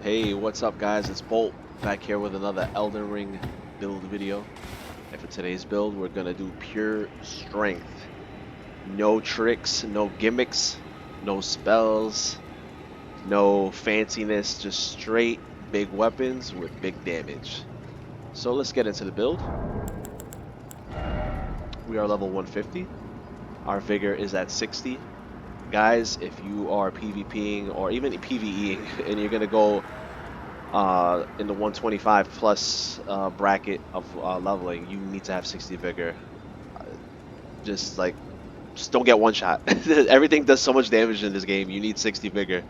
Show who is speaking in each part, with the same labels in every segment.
Speaker 1: Hey, what's up guys? It's Bolt back here with another Elden Ring build video. And for today's build, we're gonna do pure strength. No tricks, no gimmicks, no spells, no fanciness, just straight big weapons with big damage. So let's get into the build. We are level 150. Our vigor is at 60. Guys, if you are PvPing or even PvEing and you're gonna go in the 125 plus bracket of leveling, you need to have 60 vigor. Uh, just don't get one shot. Everything does so much damage in this game. You need 60 vigor.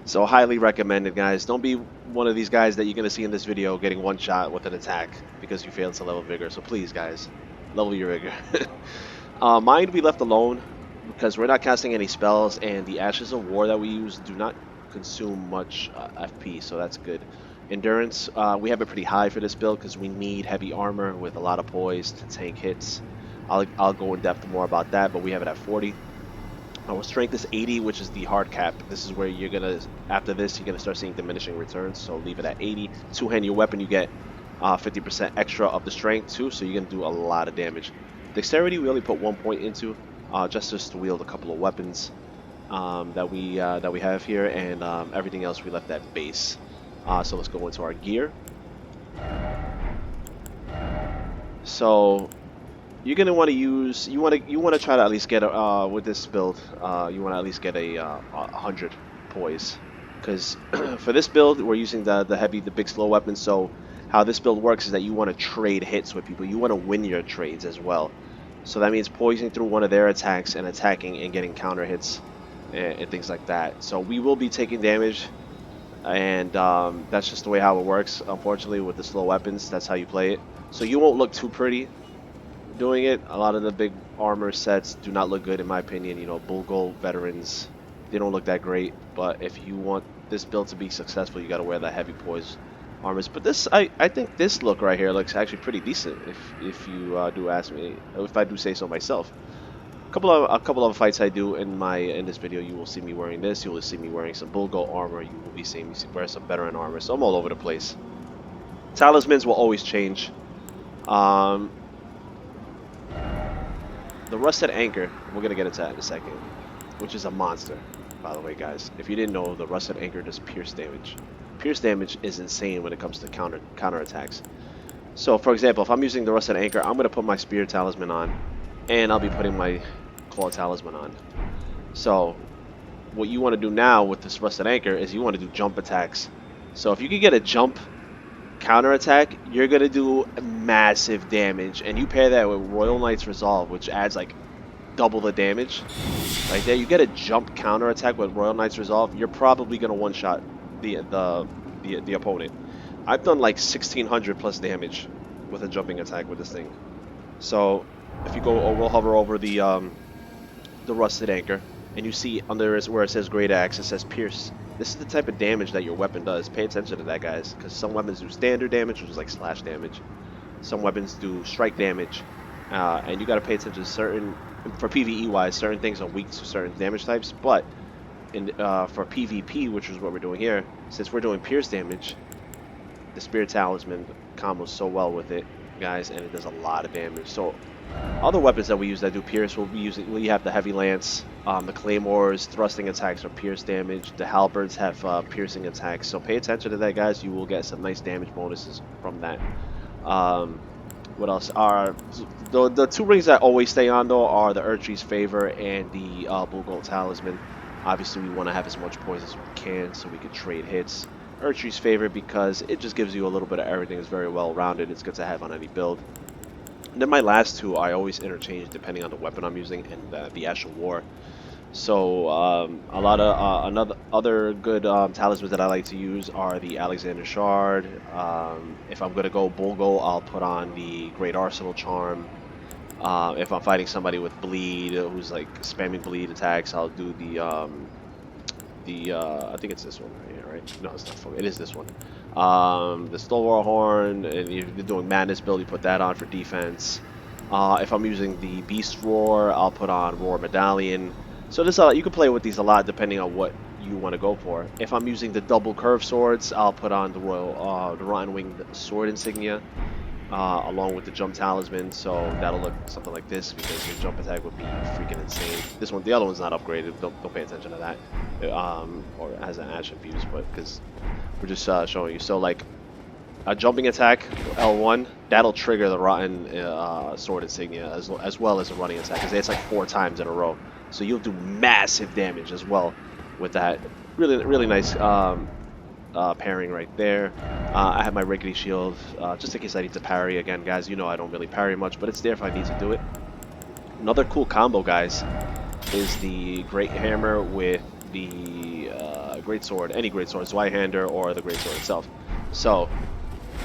Speaker 1: So highly recommended, guys. Don't be one of these guys that you're gonna see in this video getting one shot with an attack because you failed to level vigor. So please, guys, level your vigor. Mind we left alone because we're not casting any spells, and the Ashes of War that we use do not consume much FP, so that's good. Endurance, we have it pretty high for this build because we need heavy armor with a lot of poise to tank hits. I'll go in depth more about that, but we have it at 40. Our strength is 80, which is the hard cap. This is where you're gonna, after this, you're gonna start seeing diminishing returns. So leave it at 80. Two-hand your weapon, you get 50% extra of the strength too, so you're gonna do a lot of damage. Dexterity, we only put 1 point into, just to wield a couple of weapons that we have here, and everything else we left at base. So let's go into our gear. So you're gonna want to use, you want to try to at least get with this build, you want to at least get a 100 poise, because for this build we're using the big slow weapons. So how this build works is that you want to trade hits with people. You want to win your trades as well. So that means poisoning through one of their attacks and attacking and getting counter hits and things like that. So we will be taking damage, and that's just the way how it works. Unfortunately, with the slow weapons, that's how you play it. So you won't look too pretty doing it. A lot of the big armor sets do not look good in my opinion. You know, Bull Gold veterans, they don't look that great. But if you want this build to be successful, you got to wear that heavy poise armors. But this, I think this look right here looks actually pretty decent. If you do ask me, if I do say so myself. A couple of fights I do in this video, you will see me wearing this. You will see me wearing some Bull Gold armor. You will be seeing me wear some veteran armor. So I'm all over the place. Talismans will always change. The Rusted Anchor, we're going to get into that in a second, which is a monster, by the way, guys. If you didn't know, the Rusted Anchor does pierce damage. Pierce damage is insane when it comes to counter attacks. So, for example, if I'm using the Rusted Anchor, I'm going to put my Spear Talisman on, and I'll be putting my Claw Talisman on. So, what you want to do now with this Rusted Anchor is you want to do jump attacks. So, if you can get a jump counter attack, you're gonna do massive damage, and you pair that with Royal Knight's Resolve, which adds like double the damage. Right there, you get a jump counter attack with Royal Knight's Resolve, you're probably gonna one shot the opponent. I've done like 1600 plus damage with a jumping attack with this thing. So if you go, or we'll hover over the Rusted Anchor, and you see under where it says Great Axe, it says Pierce. This is the type of damage that your weapon does. Pay attention to that, guys, because some weapons do standard damage, which is like slash damage. Some weapons do strike damage, and you got to pay attention to certain, for PvE wise, certain things are weak to certain damage types. But for PvP, which is what we're doing here, since we're doing pierce damage, the Spirit Talisman combos so well with it, guys, and it does a lot of damage. So other weapons that we use that do pierce, we have the Heavy Lance, the Claymores, thrusting attacks are pierce damage, the Halberds have piercing attacks, so pay attention to that, guys. You will get some nice damage bonuses from that. What else? The two rings that always stay on though are the Erdtree's Favor and the Bull Gold Talisman. Obviously we want to have as much poise as we can so we can trade hits. Erdtree's Favor because it just gives you a little bit of everything. It's very well rounded. It's good to have on any build. And then my last two I always interchange depending on the weapon I'm using and the Ash of War. So a lot of other good talismans that I like to use are the Alexander Shard. If I'm gonna go Bull Gold, I'll put on the Great Arsenal Charm. If I'm fighting somebody with bleed, who's like spamming bleed attacks, I'll do I think it's this one right here, right? No, it's not. It is this one. The Stalwart Horn, and if you're doing Madness build, you put that on for defense. If I'm using the Beast Roar, I'll put on Roar Medallion. So this you can play with these a lot depending on what you want to go for. If I'm using the double curve swords, I'll put on the Rotten Winged Sword insignia, along with the jump talisman. So that'll look something like this because your jump attack would be freaking insane. This one, the other one's not upgraded. Don't pay attention to that. Or it has an ash infuse, but because we're just showing you. So like a jumping attack, L1, that'll trigger the Rotten Sword insignia as well as a running attack because it's like 4 times in a row. So you'll do massive damage as well with that. Really nice pairing right there. I have my rickety shield just in case I need to parry. Again, guys, you know I don't really parry much, but it's there if I need to do it. Another cool combo, guys, is the Great Hammer with the Great Sword, any Great Sword, Zweihander or the Great Sword itself. So,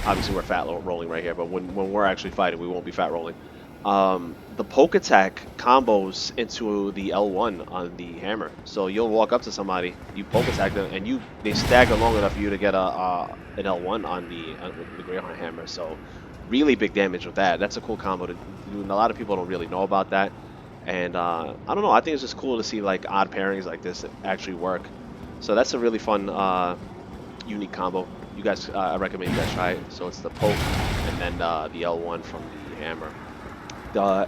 Speaker 1: obviously we're fat rolling right here, but when we're actually fighting, we won't be fat rolling. The poke attack combos into the L1 on the hammer. So you'll walk up to somebody, you poke attack them, and they stagger long enough for you to get an L1 on the Greyhound hammer. So really big damage with that. That's a cool combo to do, and a lot of people don't really know about that. And I don't know, I think it's just cool to see like odd pairings like this that actually work. So that's a really fun, unique combo. You guys, I recommend you guys try it. So it's the poke and then the L1 from the hammer. The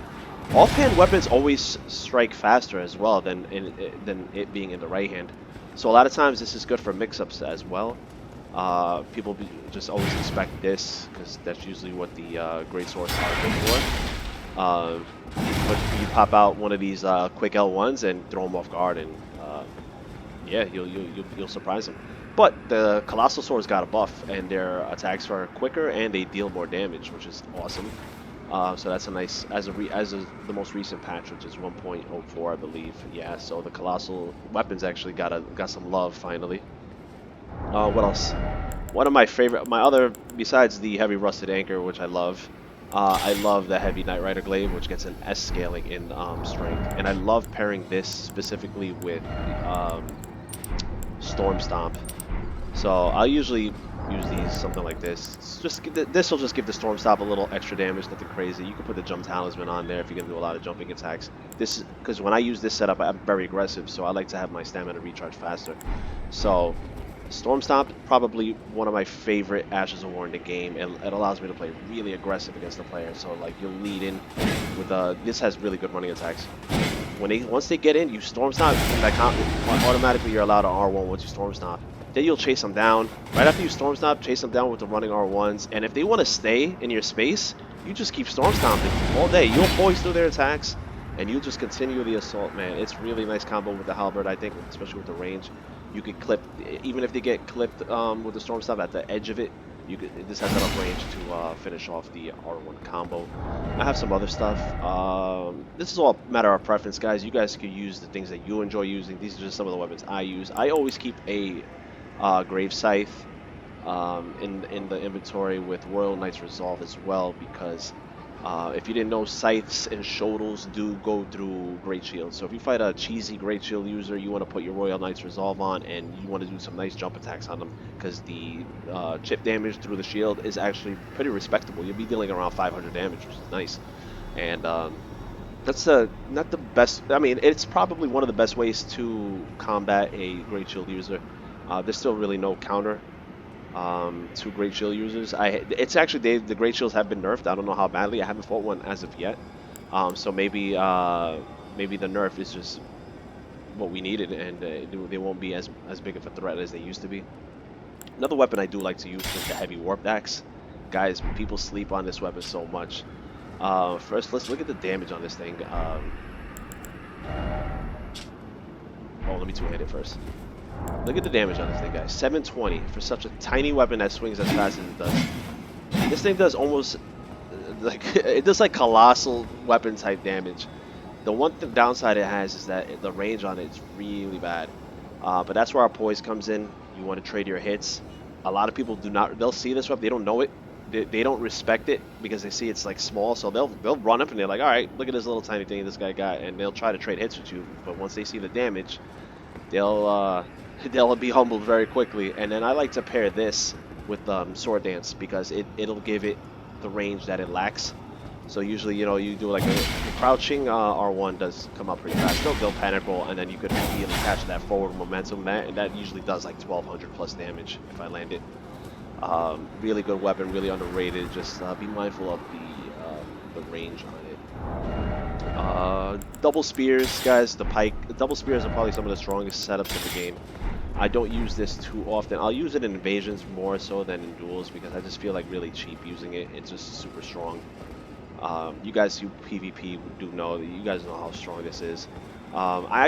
Speaker 1: offhand weapons always strike faster as well than it being in the right hand. So a lot of times this is good for mix-ups as well. People just always expect this because that's usually what the great swords are good for. But you pop out one of these quick L1s and throw them off guard, and yeah, you'll surprise them. But the Colossal Swords got a buff, and their attacks are quicker, and they deal more damage, which is awesome. So that's a nice, as the most recent patch, which is 1.04, I believe. Yeah, so the Colossal weapons actually got some love finally. What else? One of my favorite, besides the Heavy Rusted Anchor, which I love the Heavy Knight Rider Glaive, which gets an S scaling in strength, and I love pairing this specifically with Storm Stomp. So I'll usually use these something like this. This will just give the Storm Stomp a little extra damage, nothing crazy. You can put the Jump Talisman on there if you're gonna do a lot of jumping attacks. This because when I use this setup, I'm very aggressive, so I like to have my stamina recharge faster. So Storm Stomp, probably one of my favorite Ashes of War in the game. It allows me to play really aggressive against the player. So like you'll lead in with this has really good running attacks. Once they get in, you Storm Stomp. Like automatically you're allowed an R1 once you Storm Stomp. Then you'll chase them down. Right after you Storm Stomp, chase them down with the running R1s. And if they want to stay in your space, you just keep Storm Stomping all day. You'll poise through their attacks, and you just continue the assault, man. It's really nice combo with the Halberd, I think, especially with the range. You could clip, even if they get clipped with the Storm Stomp at the edge of it, this has enough range to finish off the R1 combo. I have some other stuff. This is all a matter of preference, guys. You guys can use the things that you enjoy using. These are just some of the weapons I use. I always keep a Grave Scythe in the inventory with Royal Knight's Resolve as well, because if you didn't know, scythes and shodels do go through Great Shield. So if you fight a cheesy Great Shield user, you want to put your Royal Knight's Resolve on, and you want to do some nice jump attacks on them, because the chip damage through the shield is actually pretty respectable. You'll be dealing around 500 damage, which is nice. And that's not the best. I mean, it's probably one of the best ways to combat a Great Shield user. There's still really no counter to Great Shield users. It's actually the Great Shields have been nerfed. I don't know how badly. I haven't fought one as of yet. So maybe the nerf is just what we needed, and they won't be as big of a threat as they used to be. Another weapon I do like to use is the Heavy Warp Axe. Guys, people sleep on this weapon so much. First, let's look at the damage on this thing. Oh, let me two-hand it first. Look at the damage on this thing, guys. 720 for such a tiny weapon that swings as fast as it does. This thing does almost like it does like colossal weapon type damage. The one downside it has is that the range on it is really bad. But that's where our poise comes in. You want to trade your hits. A lot of people do not. They'll see this weapon, they don't know it. They don't respect it because they see it's like small. So they'll run up and they're like, all right, look at this little tiny thing this guy got, and they'll try to trade hits with you. But once they see the damage, they'll be humbled very quickly. And then I like to pair this with Sword Dance because it'll give it the range that it lacks. So usually, you know, you do like a crouching R1 does come up pretty fast. They'll panic roll, and then you could immediately catch that forward momentum. That usually does like 1200 plus damage if I land it. Really good weapon, really underrated. Just be mindful of the range on it. Double spears, guys. The pike. Double spears are probably some of the strongest setups in the game. I don't use this too often. I'll use it in invasions more so than in duels because I just feel like really cheap using it. It's just super strong. You guys who PvP do know that you guys know how strong this is. I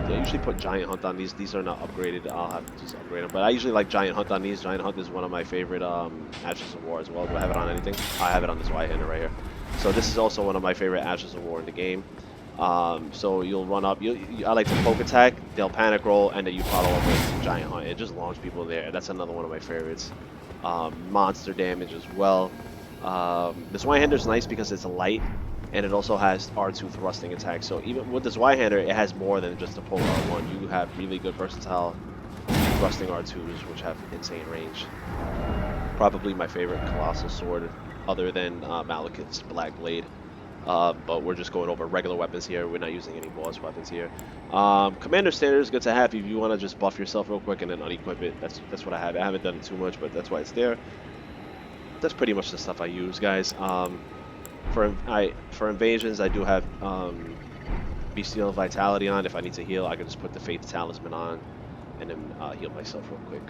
Speaker 1: usually put Giant Hunt on these. These are not upgraded. I'll have to just upgrade them. But I usually like Giant Hunt on these. Giant Hunt is one of my favorite Ashes of War as well. Do I have it on anything? I have it on this Y-hander right here. So this is also one of my favorite Ashes of War in the game. So you'll run up. I like to poke attack. They'll panic roll, and then you follow up with Giant Hunt. It just launches people in there. That's another one of my favorites. Monster damage as well. This Y-hander is nice because it's light, and it also has R2 thrusting attack. So even with this Y-hander, it has more than just a polar R1. You have really good versatile thrusting R2s, which have insane range. Probably my favorite colossal sword, other than Malekith's Black Blade. But we're just going over regular weapons here. We're not using any boss weapons here. Commander Standard is good to have if you want to just buff yourself real quick and then unequip it. That's what I have. I haven't done it too much, but that's why it's there. That's pretty much the stuff I use, guys. For invasions, I do have Bestial Vitality on. If I need to heal, I can just put the Faith Talisman on and then heal myself real quick.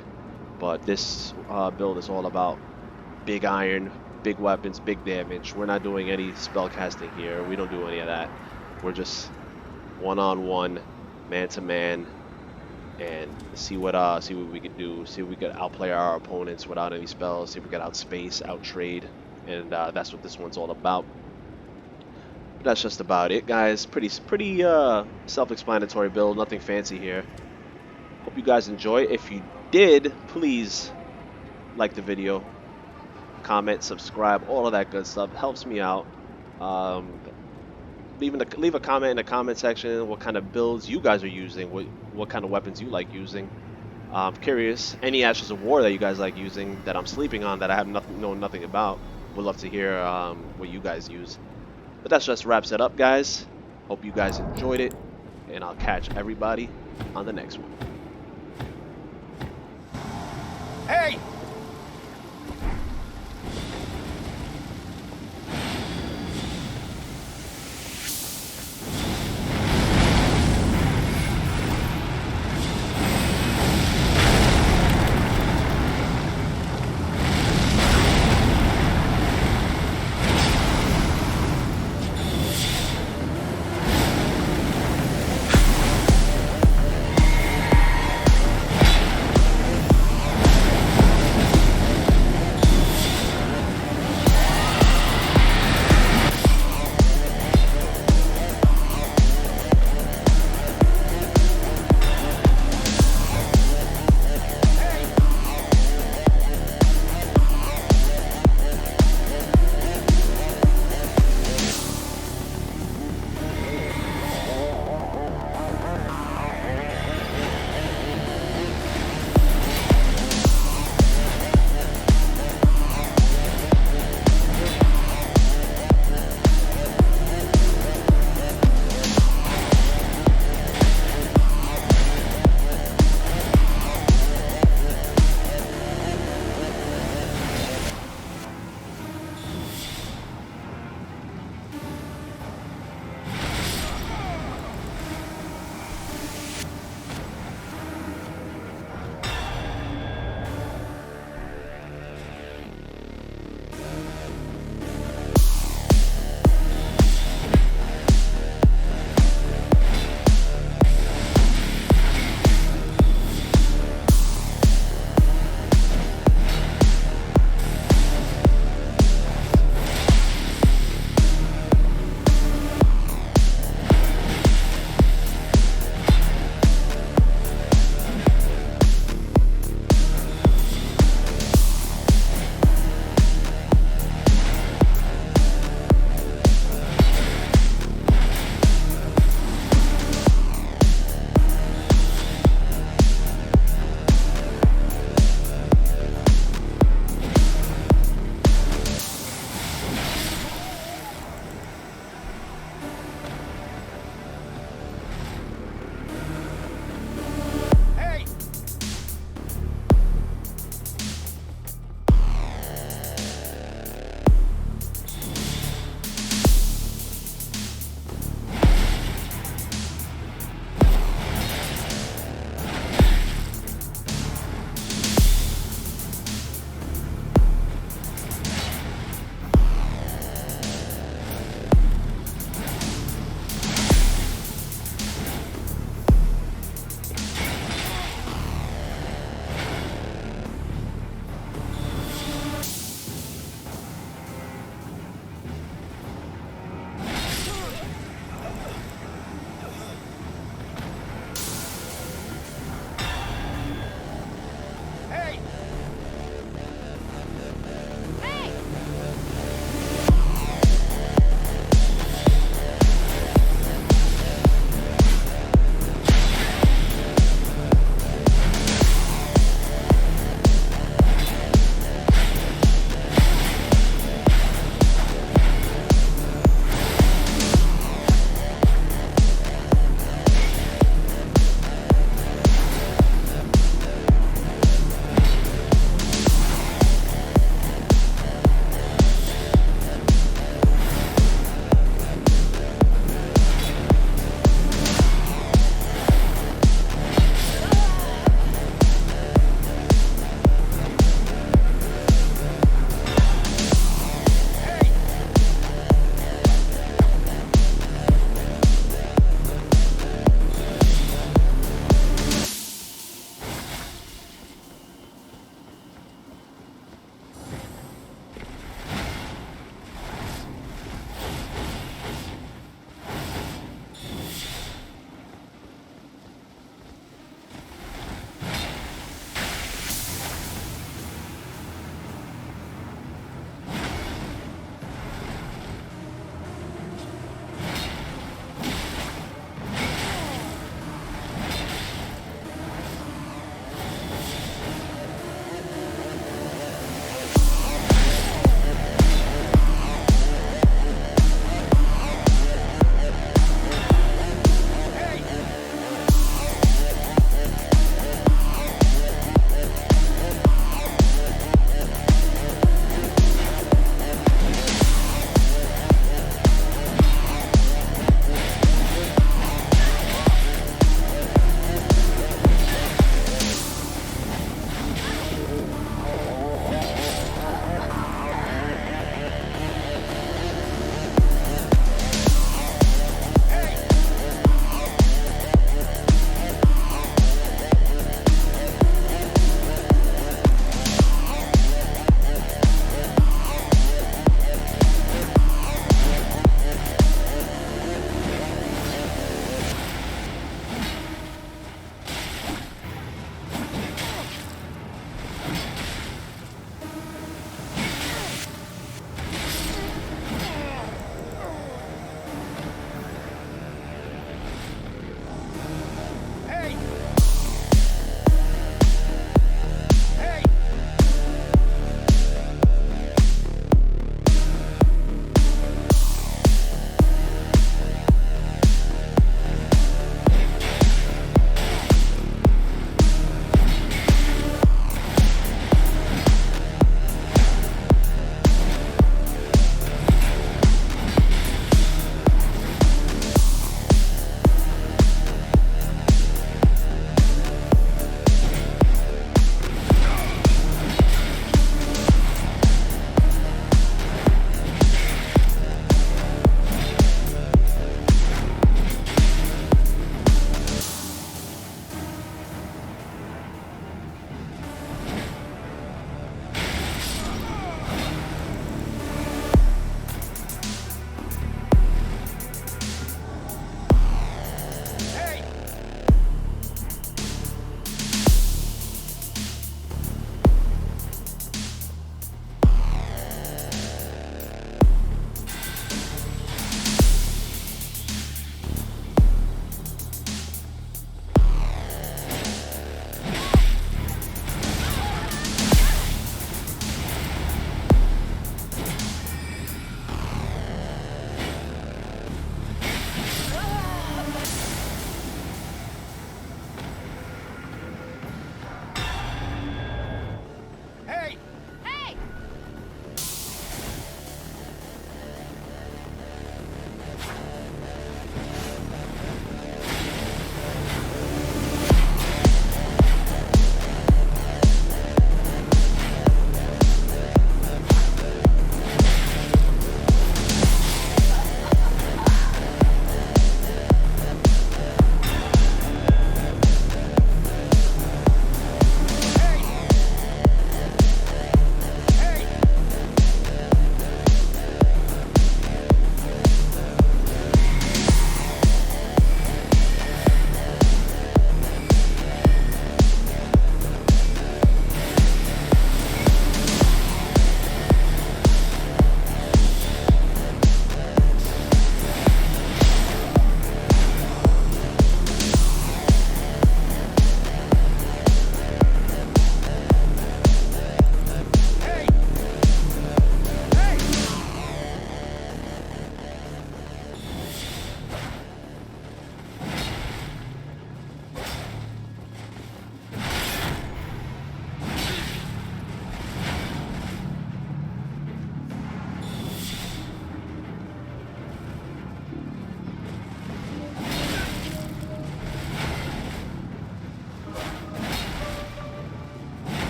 Speaker 1: But this build is all about big iron, big weapons, big damage. We're not doing any spell casting here. We don't do any of that. We're just one-on-one, man-to-man, and see what we can do. See if we can outplay our opponents without any spells. See if we can outspace, outtrade, and that's what this one's all about. But that's just about it, guys. Pretty self-explanatory build. Nothing fancy here. Hope you guys enjoy. If you did, please like the video, comment, subscribe, all of that good stuff. It helps me out. Leave a comment in the comment section what kind of builds you guys are using, what kind of weapons you like using. I'm curious, any Ashes of War that you guys like using that I'm sleeping on that I have know nothing about. Would love to hear what you guys use. But that just wraps it up, guys. Hope you guys enjoyed it, and I'll catch everybody on the next one.
Speaker 2: Hey!